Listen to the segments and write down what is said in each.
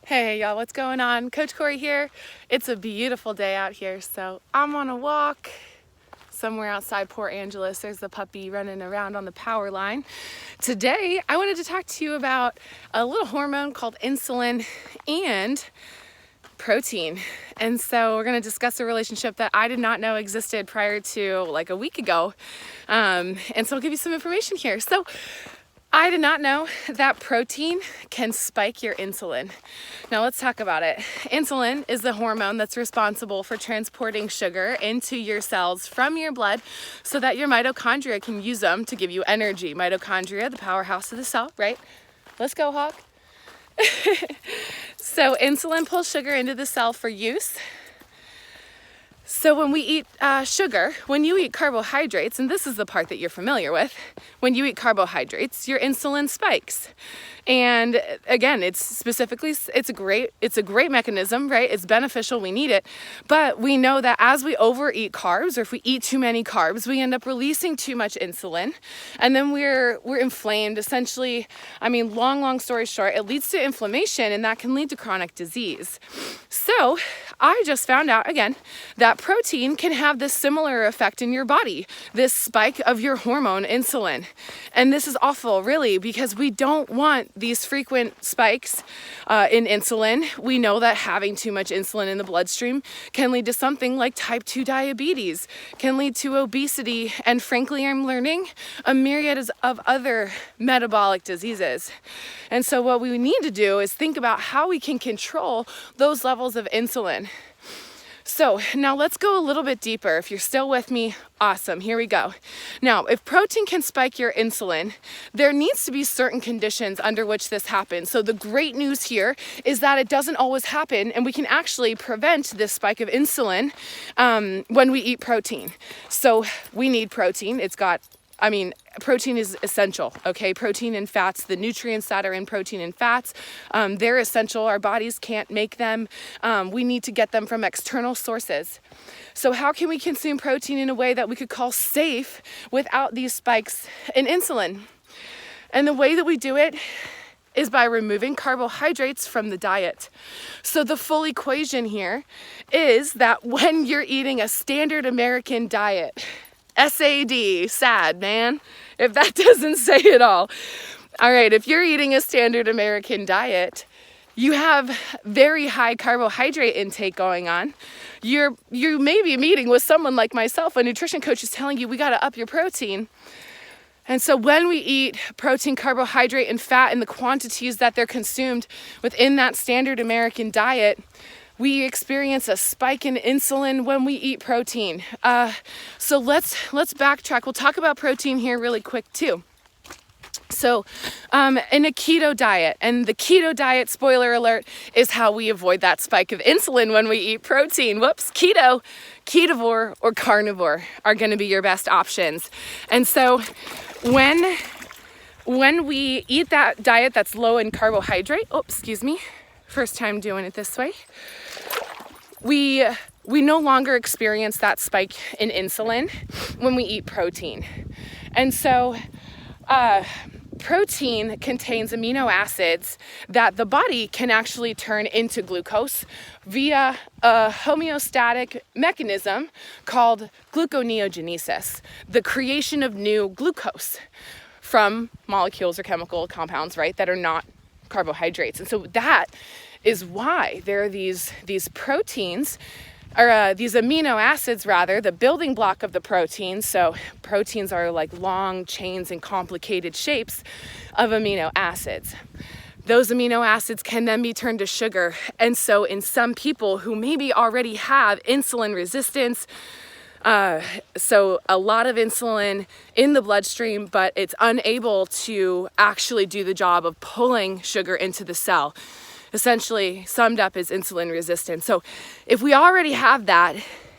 Hey y'all, what's going on? Coach Corey here. It's a beautiful day out here, so I'm on a walk somewhere outside Port Angeles. There's the puppy running around on the power line. Today, I wanted to talk to you about a little hormone called insulin and protein. And so we're going to discuss a relationship that I did not know existed prior to like a week ago. And so I'll give you some information here. So I did not know that protein can spike your insulin. Now let's talk about it. Insulin is the hormone that's responsible for transporting sugar into your cells from your blood so that your mitochondria can use them to give you energy. Mitochondria, the powerhouse of the cell, right? Let's go, Hawk. So insulin pulls sugar into the cell for use. So when we eat sugar, when you eat carbohydrates, and this is the part that you're familiar with, when you eat carbohydrates, your insulin spikes. And again, it's a great mechanism, right? It's beneficial, we need it. But we know that as we overeat carbs, or if we eat too many carbs, we end up releasing too much insulin. And then we're inflamed, essentially. I mean, long story short, it leads to inflammation, and that can lead to chronic disease. So I just found out, again, that protein can have this similar effect in your body, this spike of your hormone insulin. And this is awful, really, because we don't want these frequent spikes in insulin. We know that having too much insulin in the bloodstream can lead to something like type 2 diabetes, can lead to obesity, and frankly, I'm learning a myriad of other metabolic diseases. And so what we need to do is think about how we can control those levels of insulin. So now let's go a little bit deeper. If you're still with me, awesome, here we go. Now, if protein can spike your insulin, there needs to be certain conditions under which this happens. So the great news here is that it doesn't always happen, and we can actually prevent this spike of insulin when we eat protein. So we need protein. Protein is essential, okay? Protein and fats, the nutrients that are in protein and fats, they're essential. Our bodies can't make them. We need to get them from external sources. So how can we consume protein in a way that we could call safe without these spikes in insulin? And the way that we do it is by removing carbohydrates from the diet. So the full equation here is that when you're eating a standard American diet, SAD, sad, man, if that doesn't say it all. All right, if you're eating a standard American diet, you have very high carbohydrate intake going on. You may be meeting with someone like myself, a nutrition coach is telling you we got to up your protein. And so when we eat protein, carbohydrate, and fat in the quantities that they're consumed within that standard American diet, we experience a spike in insulin when we eat protein. So let's backtrack. We'll talk about protein here really quick too. So in a keto diet, and the keto diet, spoiler alert, is how we avoid that spike of insulin when we eat protein. Whoops, keto, ketovore, or carnivore are going to be your best options. And so when we eat that diet that's low in carbohydrate, first time doing it this way, we no longer experience that spike in insulin when we eat protein. And so protein contains amino acids that the body can actually turn into glucose via a homeostatic mechanism called gluconeogenesis, the creation of new glucose from molecules or chemical compounds, right, that are not carbohydrates. And so that is why there are these proteins, or these amino acids rather, the building block of the protein. So proteins are like long chains and complicated shapes of amino acids. Those amino acids can then be turned to sugar. And so in some people who maybe already have insulin resistance, so a lot of insulin in the bloodstream, but it's unable to actually do the job of pulling sugar into the cell. Essentially summed up as insulin resistance. So if we already have that,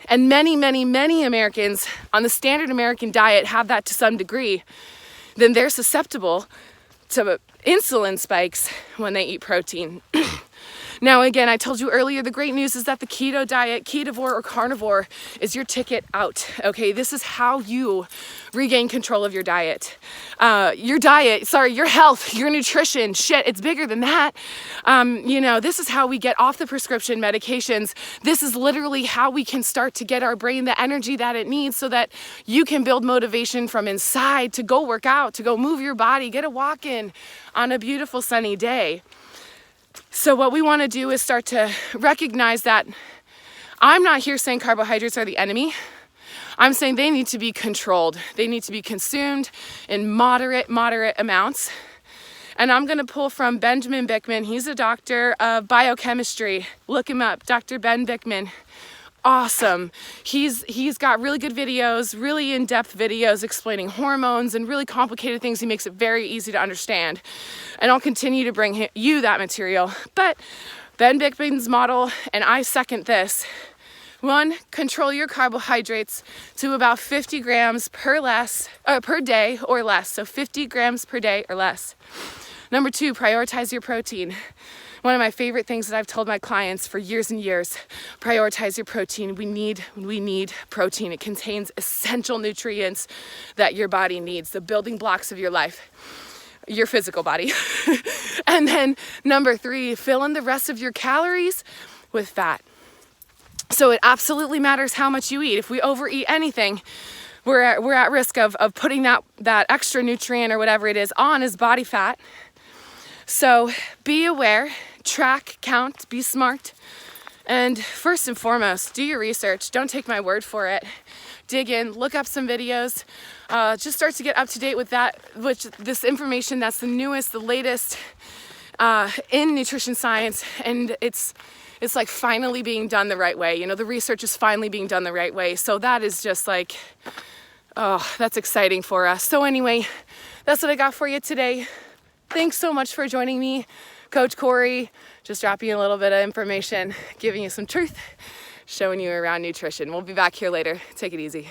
and many Americans on the standard American diet have that to some degree, then they're susceptible to insulin spikes when they eat protein. Now, again, I told you earlier, the great news is that the keto diet, ketovore or carnivore, is your ticket out, okay? This is how you regain control of your diet. Your health, your nutrition, shit, it's bigger than that. This is how we get off the prescription medications. This is literally how we can start to get our brain the energy that it needs so that you can build motivation from inside to go work out, to go move your body, get a walk in on a beautiful sunny day. So what we want to do is start to recognize that I'm not here saying carbohydrates are the enemy. I'm saying they need to be controlled. They need to be consumed in moderate amounts. And I'm going to pull from Benjamin Bickman. He's a doctor of biochemistry. Look him up, Dr. Ben Bickman. Awesome. He's got really good videos, really in-depth videos explaining hormones and really complicated things. He makes it very easy to understand. And I'll continue to bring you that material. But Ben Bickman's model, and I second this. 1, control your carbohydrates to about 50 grams per day or less. So 50 grams per day or less. Number 2, prioritize your protein. One of my favorite things that I've told my clients for years and years, prioritize your protein. We need protein. It contains essential nutrients that your body needs, the building blocks of your life, your physical body. And then number 3, fill in the rest of your calories with fat. So it absolutely matters how much you eat. If we overeat anything, we're at risk of putting that extra nutrient or whatever it is on as body fat. So be aware, track, count, be smart. And first and foremost, do your research. Don't take my word for it. Dig in, look up some videos. Just start to get up to date with this information that's the newest, the latest in nutrition science. And it's like finally being done the right way. The research is finally being done the right way. So that is just like, that's exciting for us. So anyway, that's what I got for you today. Thanks so much for joining me, Coach Corey. Just dropping you a little bit of information, giving you some truth, showing you around nutrition. We'll be back here later. Take it easy.